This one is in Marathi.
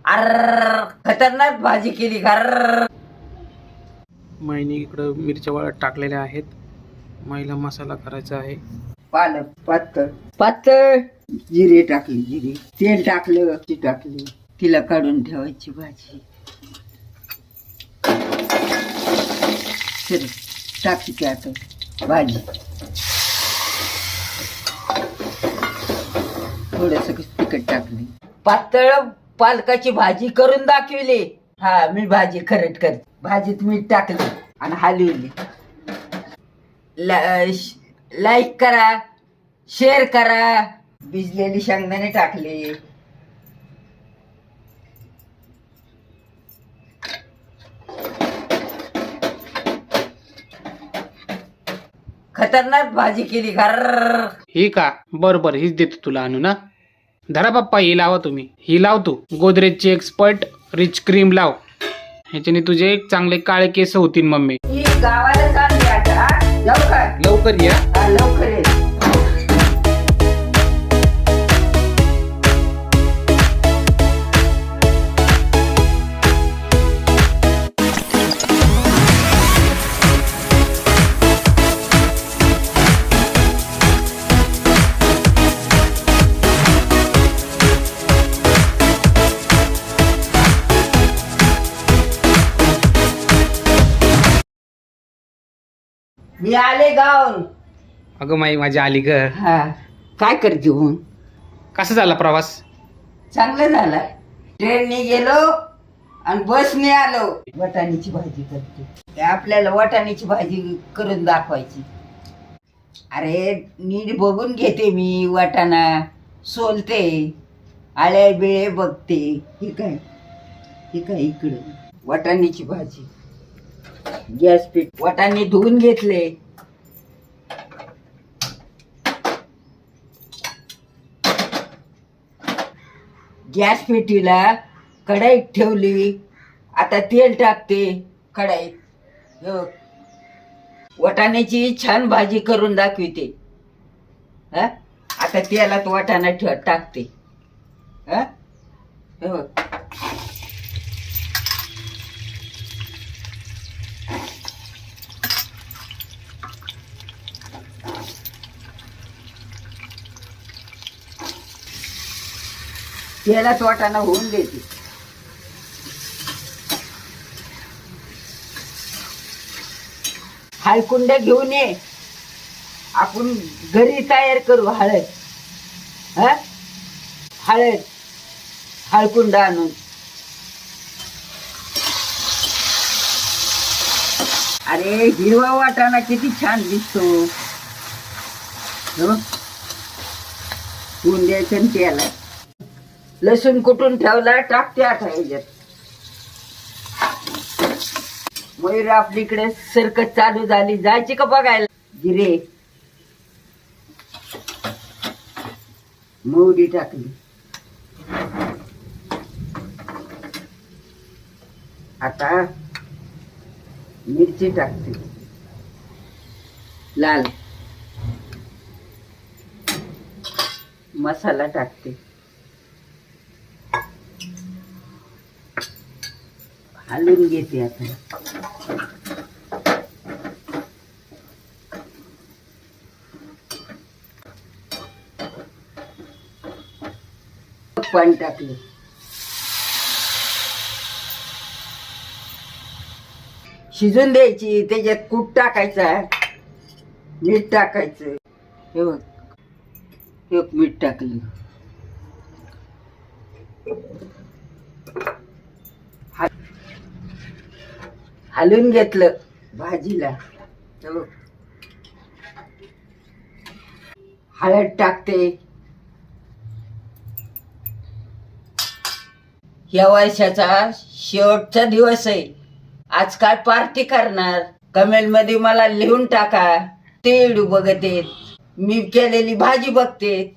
अर्र खतरनाक भाजी केली अर्र. माईने इकडं मिरच्या वाळत टाकलेल्या आहेत. माईला मसाला करायचा आहे. पालक पातळ पातळ जिरे टाकले, जिरे तेल टाकलं, ती टाकली, तिला काढून ठेवायची भाजी. सर टाकते की आता भाजी थोडस तिखट टाकली. पातळ पालकाची भाजी करून दाखवली. हा मी भाजी खरट करते. भाजीत मीठ टाकले आणि हलवली. लाईक करा, शेअर करा. भिजलेली शेंगदाणे टाकले. खतरनाक भाजी केली घर्र. ही का? बरोबर हीच देतो तुला आणू ना. धरा पप्पा, ही लावा तुम्ही. ही लाव तू. गोदरेजची एक्सपर्ट रिच क्रीम लाव. ह्याच्याने तुझे चांगले काळे केस होतील मम्मी. ही गावाला चालली आता. जाऊ का? लवकर या. हा, लवकर ये. मी आले गावून. अगं माई माझी आली ग. हा काय करते म्हणून? कसा झाला प्रवास? चांगलं झालं. ट्रेनने गेलो आणि बसने आलो. वाटाण्याची भाजी करते. ते आपल्याला वाटाण्याची भाजी करून दाखवायची. अरे नीट बघून घेते मी. वाटाणा सोलते, आळे बिळे बघते. हे काय इकडं वाटाण्याची भाजी. गॅस पीठ वाटाणे धुवून घेतले. गॅस पेटीला कढईत ठेवली. आता तेल टाकते कढईत. हे बघ, वाटाण्याची छान भाजी करून दाखविते. हा आता तेलात वाटाणा टाकते. हा हे बघ, तेलात वाटाणा होऊन देते. हळकुंड घेऊन ये. आपण घरी तयार करू हळद. हा हळकुंड आणून. अरे हिरवा वाटाणा किती छान दिसतो. होऊन द्यायचं त्याला. लसूण कुटून ठेवला टाकते आता ह्याच्यात. मयूर आपलीकडे सरकत चालू झाली. जायची का बघायला? जिरे मोहरी टाकली. आता मिरची टाकते लाल. मसाला टाकते. हलवून घेते आता. पाणी टाकले. शिजून द्यायची. त्याच्यात कूट टाकायचा, मीठ टाकायचं. हे बघ, एक मीठ टाकलं. हलवून घेतलं भाजीला. हळद टाकते. या वर्षाचा शेवटचा दिवस आहे. आज काय पार्टी करणार? कमेंट मध्ये मला लिहून टाका. ते व्हिडिओ बघते, मी केलेली भाजी बघते.